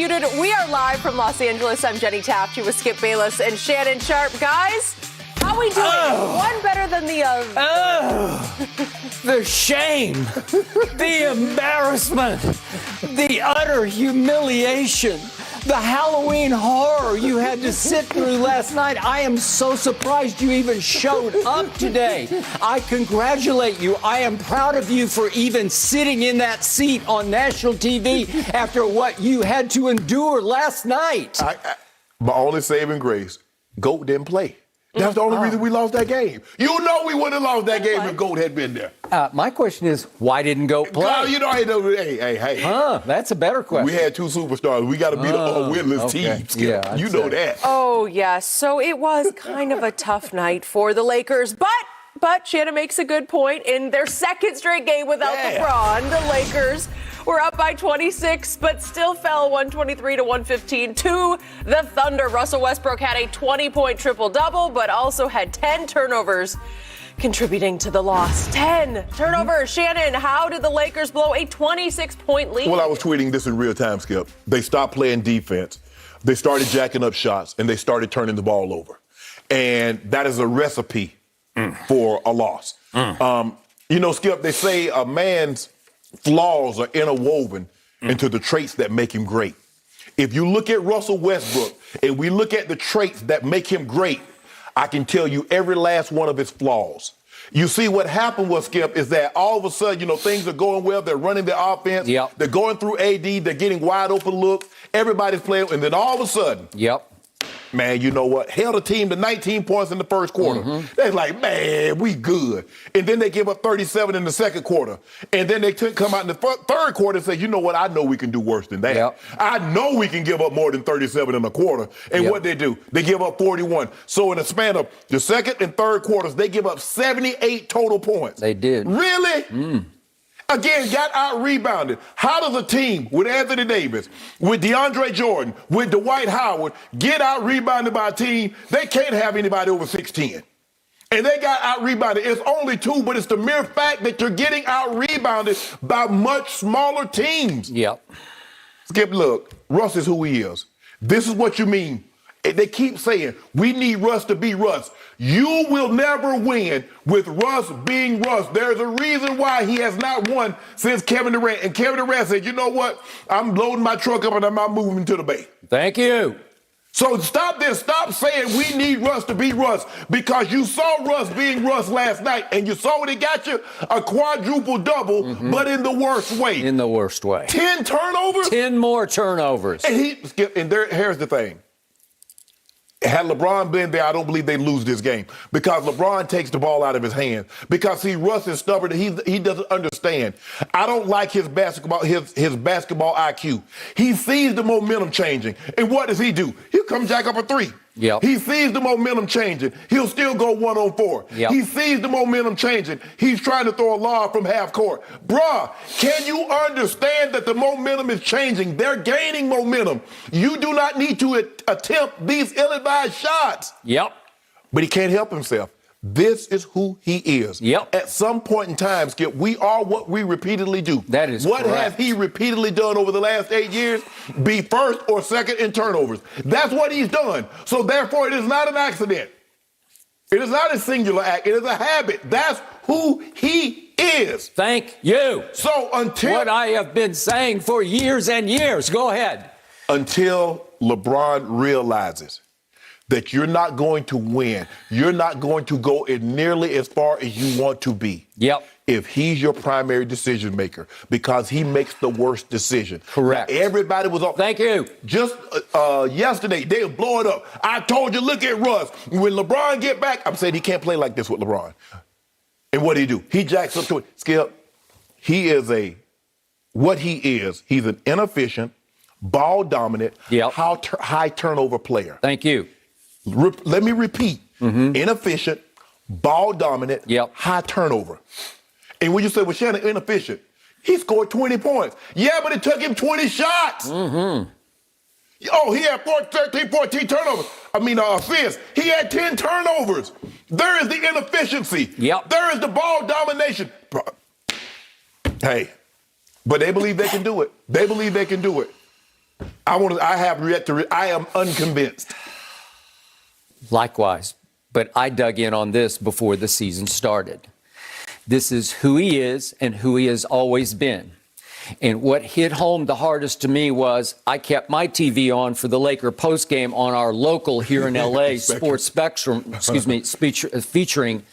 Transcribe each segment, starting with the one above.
Undisputed. We are live from Los Angeles. I'm Jenny Taft. She was Skip Bayless and Shannon Sharp. Guys, how we doing? One better than the other. The shame, the embarrassment, the utter humiliation, the Halloween horror you had to sit through last night. I am so surprised you even showed up today. I congratulate you. I am proud of you for even sitting in that seat on national TV after what you had to endure last night. My only saving grace, GOAT didn't play. That's the only reason we lost that game. You know we would have lost that game if GOAT had been there. My question is, why didn't GOAT play? God, you know, hey. That's a better question. We had two superstars. We got to beat a winless team. Skip. Yeah, you know that. Oh, yes. So it was kind of a tough night for the Lakers. But Shannon makes a good point. In their second straight game without LeBron, the Lakers were up by 26, but still fell 123-115 to the Thunder. Russell Westbrook had a 20-point triple-double, but also had 10 turnovers contributing to the loss. 10 turnovers. Shannon, how did the Lakers blow a 26-point lead? Well, I was tweeting this in real time, Skip. They stopped playing defense. They started jacking up shots, and they started turning the ball over. And that is a recipe for a loss. You know, Skip, they say a man's flaws are interwoven into the traits that make him great. If you look at Russell Westbrook and we look at the traits that make him great, I can tell you every last one of his flaws. You see, what happened was, Skip, is that all of a sudden, you know, things are going well. They're running the offense. Yep. They're going through AD. They're getting wide open looks. Everybody's playing. And then all of a sudden, man, you know what? Held a team to 19 points in the first quarter. They're like, man, we good. And then they give up 37 in the second quarter. And then they come out in the third quarter and say, you know what? I know we can do worse than that. I know we can give up more than 37 in a quarter. And what they do? They give up 41. So in the span of the second and third quarters, they give up 78 total points. They did. Really? Again, got out-rebounded. How does a team with Anthony Davis, with DeAndre Jordan, with Dwight Howard get out-rebounded by a team? They can't have anybody over 6'10". And they got out-rebounded. It's only two, but it's the mere fact that you're getting out-rebounded by much smaller teams. Skip, look, Russ is who he is. This is what you mean. They keep saying, we need Russ to be Russ. You will never win with Russ being Russ. There's a reason why he has not won since Kevin Durant. And Kevin Durant said, you know what? I'm loading my truck up and I'm not moving to the Bay. Thank you. So stop this. Stop saying we need Russ to be Russ, because you saw Russ being Russ last night and you saw what he got you, a quadruple double, but in the worst way. In the worst way. 10 turnovers? 10 more turnovers. And here's the thing. Had LeBron been there, I don't believe they lose this game, because LeBron takes the ball out of his hands. Because Russ is stubborn. He doesn't understand. I don't like his basketball IQ. He sees the momentum changing, and what does he do? He'll come jack up a three. He sees the momentum changing. He'll still go 1-on-4. He sees the momentum changing. He's trying to throw a lob from half court. Bruh, can you understand that the momentum is changing? They're gaining momentum. You do not need to attempt these ill-advised shots. But he can't help himself. This is who he is. At some point in time, Skip, we are what we repeatedly do. That is what correct. has he repeatedly done over the last 8 years? Be first or second in turnovers. That's what he's done. So therefore, it is not an accident. It is not a singular act. It is a habit. That's who he is. Thank you. So until what I have been saying for years and years. Go ahead. Until LeBron realizes that you're not going to win, you're not going to go nearly as far as you want to be. If he's your primary decision maker, because he makes the worst decision. Correct. Now, everybody was on. Thank you. Just yesterday, they were blowing up. I told you, look at Russ. When LeBron get back, I'm saying he can't play like this with LeBron. And what did he do? He jacks up to it. Skip, he's an inefficient, ball-dominant, high turnover player. Thank you. Let me repeat. Inefficient, ball-dominant, high turnover. And when you say, well, Shannon, inefficient, he scored 20 points. Yeah, but it took him 20 shots. Oh, he had 14 turnovers. Assists. He had 10 turnovers. There is the inefficiency. There is the ball domination. Hey, but they believe they can do it. They believe they can do it. I have yet to. I am unconvinced. Likewise, but I dug in on this before the season started. This is who he is and who he has always been. And what hit home the hardest to me was I kept my TV on for the Laker postgame on our local here in LA Sports Spectrum, featuring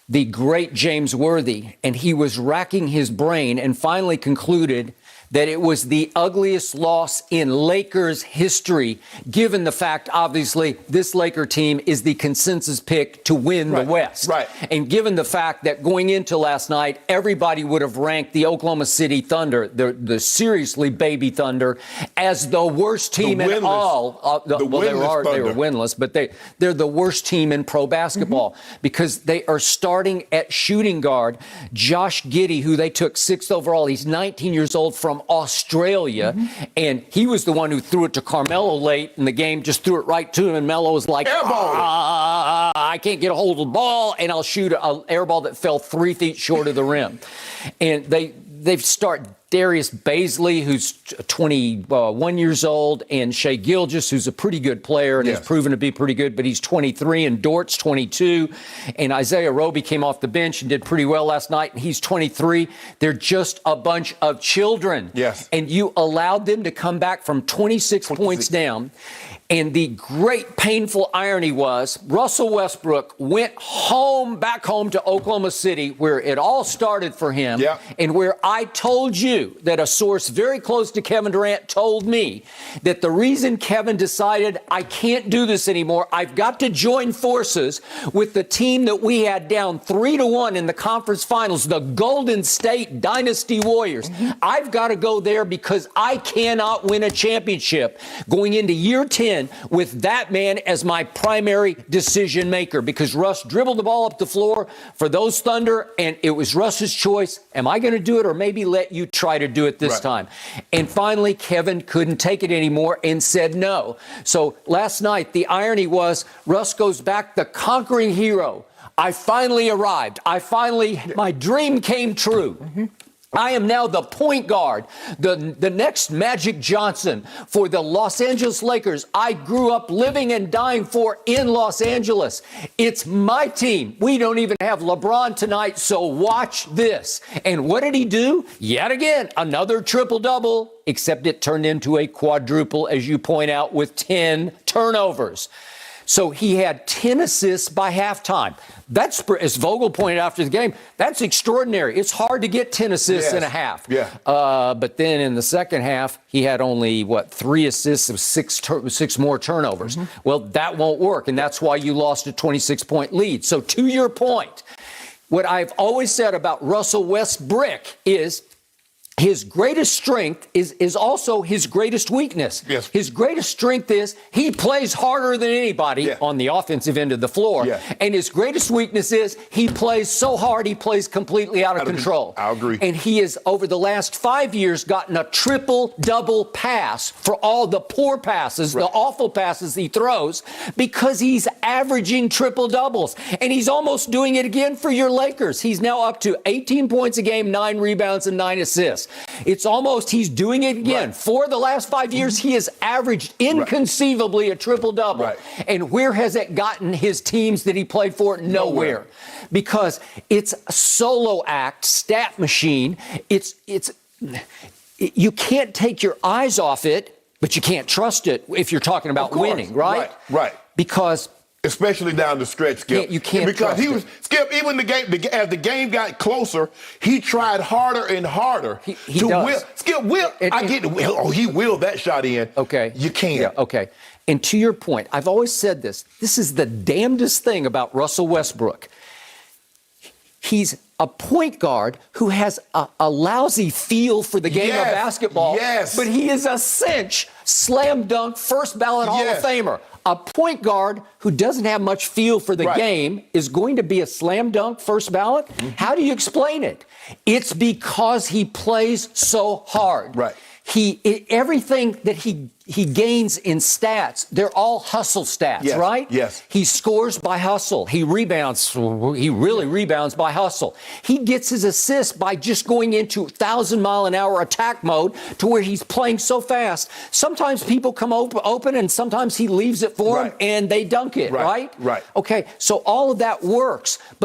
the great James Worthy. And he was racking his brain and finally concluded that it was the ugliest loss in Lakers history, given the fact, obviously, this Laker team is the consensus pick to win the West. Right. And given the fact that going into last night, everybody would have ranked the Oklahoma City Thunder, the seriously baby Thunder, as the worst team in all. They were winless, but they're the worst team in pro basketball because they are starting at shooting guard. Josh Giddey, who they took 6th overall, he's 19 years old from Australia, and he was the one who threw it to Carmelo late in the game, just threw it right to him, and Melo was like, I can't get a hold of the ball, and I'll shoot an air ball that fell 3 feet short of the rim. And they've started Darius Baisley, who's 21 years old, and Shai Gilgeous, who's a pretty good player and has proven to be pretty good, but he's 23, and Dort's 22, and Isaiah Roby came off the bench and did pretty well last night, and he's 23. They're just a bunch of children. Yes. And you allowed them to come back from 26 points down. And the great painful irony was Russell Westbrook went back home to Oklahoma City, where it all started for him, and where I told you that a source very close to Kevin Durant told me that the reason Kevin decided I can't do this anymore, I've got to join forces with the team that we had down 3-1 in the conference finals, the Golden State Dynasty Warriors. I've got to go there because I cannot win a championship going into year 10 with that man as my primary decision maker, because Russ dribbled the ball up the floor for those Thunder, and it was Russ's choice. Am I going to do it, or maybe let you try to do it this time? And finally, Kevin couldn't take it anymore and said no. So last night, the irony was Russ goes back the conquering hero. I finally arrived. My dream came true. I am now the point guard, the next Magic Johnson for the Los Angeles Lakers. I grew up living and dying for in Los Angeles. It's my team. We don't even have LeBron tonight, so watch this. And what did he do? Yet again, another triple-double, except it turned into a quadruple, as you point out, with 10 turnovers. So he had 10 assists by halftime. That's, as Vogel pointed out after the game, that's extraordinary. It's hard to get 10 assists in a half. But then in the second half, he had only, 3 assists of 6 more turnovers. Well, that won't work, and that's why you lost a 26-point lead. So to your point, what I've always said about Russell Westbrook is his greatest strength is also his greatest weakness. His greatest strength is he plays harder than anybody on the offensive end of the floor. And his greatest weakness is he plays so hard he plays completely out of control. I agree. And he has, over the last 5 years, gotten a triple-double pass for all the poor passes, the awful passes he throws, because he's averaging triple-doubles. And he's almost doing it again for your Lakers. He's now up to 18 points a game, 9 rebounds, and 9 assists. It's almost he's doing it again. For the last 5 years, he has averaged inconceivably a triple-double. And where has it gotten his teams that he played for? Nowhere. Because it's a solo act, stat machine. You can't take your eyes off it, but you can't trust it if you're talking about winning, right? Because especially down the stretch, Skip. You can't because he was Skip. Even as the game got closer, he tried harder and harder to will. Skip will. I get the will. Oh, he willed that shot in. Okay, you can't. Okay, and to your point, I've always said this. This is the damnedest thing about Russell Westbrook. He's a point guard who has a lousy feel for the game of basketball. But he is a cinch, slam dunk, first ballot Hall of Famer. A point guard who doesn't have much feel for the game is going to be a slam dunk first ballot? How do you explain it? It's because he plays so hard. everything that he gains in stats, they're all hustle stats, Yes, right? yes. He scores by hustle. He rebounds. He really rebounds by hustle. He gets his assists by just going into 1,000-mile-an-hour attack mode to where he's playing so fast. Sometimes people come open, and sometimes he leaves it for them, and they dunk it, right? Right. Okay, so all of that works. But